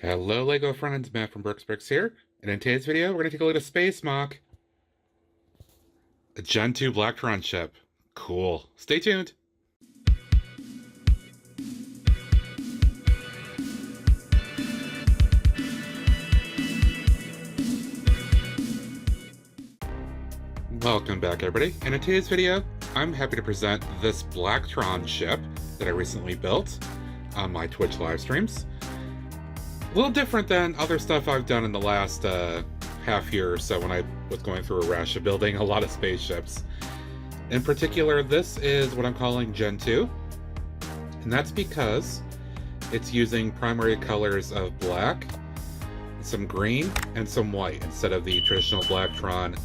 Hello LEGO friends, Matt from Bricks here, and in today's video we're going to take a look at a space MOC, a Gen 2 Blacktron ship. Cool. Stay tuned. Welcome back everybody, and in today's video I'm happy to present this Blacktron ship that I recently built on my Twitch live streams. A little different than other stuff I've done in the last half year or so when I was going through a rash of building a lot of spaceships. In particular, this is what I'm calling Gen 2, and that's because it's using primary colors of black, some green, and some white instead of the traditional Blacktron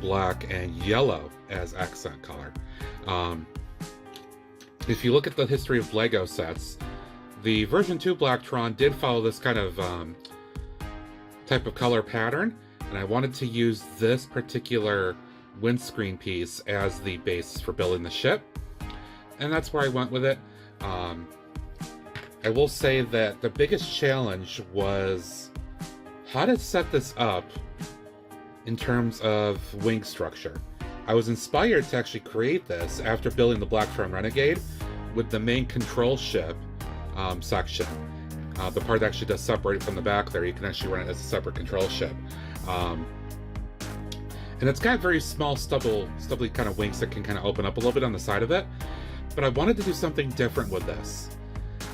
black and yellow as accent color. If you look at the history of LEGO sets, the version 2 Blacktron did follow this kind of type of color pattern, and I wanted to use this particular windscreen piece as the base for building the ship, and that's where I went with it. I will say that the biggest challenge was how to set this up in terms of wing structure. I was inspired to actually create this after building the Blacktron Renegade with the main control ship section. The part that actually does separate from the back there, you can actually run it as a separate control ship. And it's got very small stubbly kind of wings that can kind of open up a little bit on the side of it. But I wanted to do something different with this.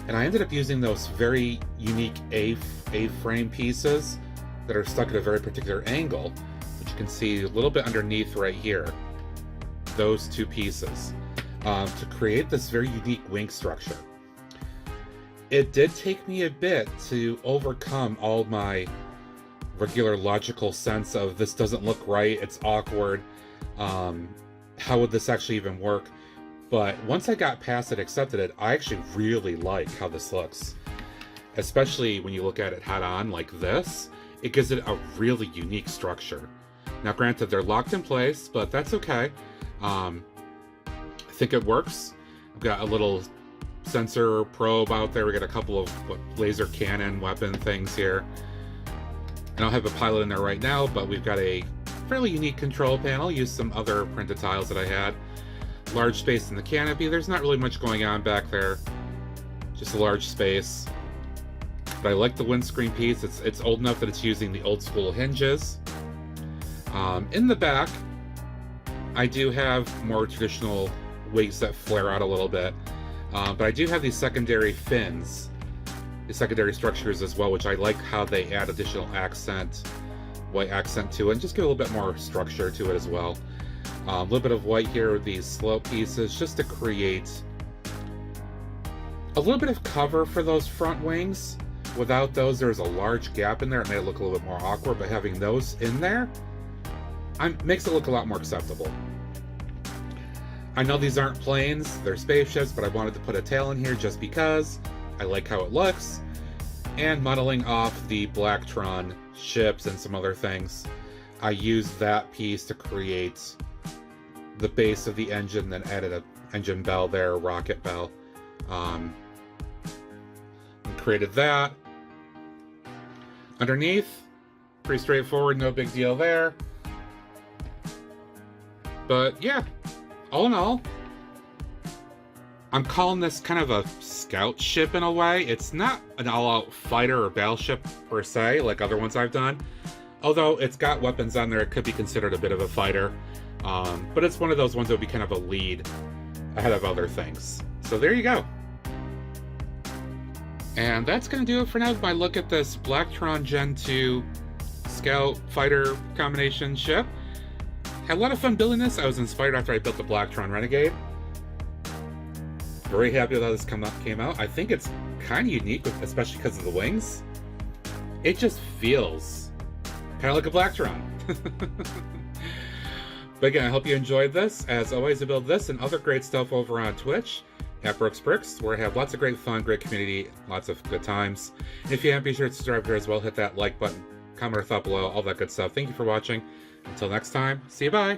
And I ended up using those very unique A-frame pieces that are stuck at a very particular angle, which you can see a little bit underneath right here. Those two pieces to create this very unique wing structure. It did take me a bit to overcome all my regular logical sense of this doesn't look right, it's awkward, how would this actually even work? But once I got past it, accepted it, I actually really like how this looks. Especially when you look at it head on like this, it gives it a really unique structure. Now granted, they're locked in place, but that's okay. I think it works. I've got a little sensor probe out there. We got a couple of laser cannon weapon things here. I don't have a pilot in there right now, but we've got a fairly unique control panel. Used some other printed tiles that I had. Large space in the canopy. There's not really much going on back there. Just a large space. But I like the windscreen piece. It's old enough that it's using the old school hinges. In the back, I do have more traditional wings that flare out a little bit. But I do have these secondary fins, these secondary structures as well, which I like how they add additional accent, white accent to it, and just give a little bit more structure to it as well. A little bit of white here with these slope pieces, just to create a little bit of cover for those front wings. Without those, there's a large gap in there. It made it look a little bit more awkward, but having those in there makes it look a lot more acceptable. I know these aren't planes, they're spaceships, but I wanted to put a tail in here just because I like how it looks. And modeling off the Blacktron ships and some other things, I used that piece to create the base of the engine, then added an engine bell there, a rocket bell. And created that. Underneath, pretty straightforward, no big deal there. But yeah. All in all, I'm calling this kind of a scout ship in a way. It's not an all-out fighter or battleship per se, like other ones I've done. Although it's got weapons on there, it could be considered a bit of a fighter. But it's one of those ones that would be kind of a lead ahead of other things. So there you go. And that's going to do it for now with my look at this Blacktron Gen 2 Scout Fighter combination ship. Had a lot of fun building this. I was inspired after I built the Blacktron Renegade. Very happy with how this came out. I think it's kind of unique, especially because of the wings. It just feels kind of like a Blacktron. But again, I hope you enjoyed this. As always, I build this and other great stuff over on Twitch at Bricks, where I have lots of great fun, great community, lots of good times. If you haven't, be sure to subscribe here as well. Hit that like button, comment or thought below, all that good stuff. Thank you for watching. Until next time, see you, bye!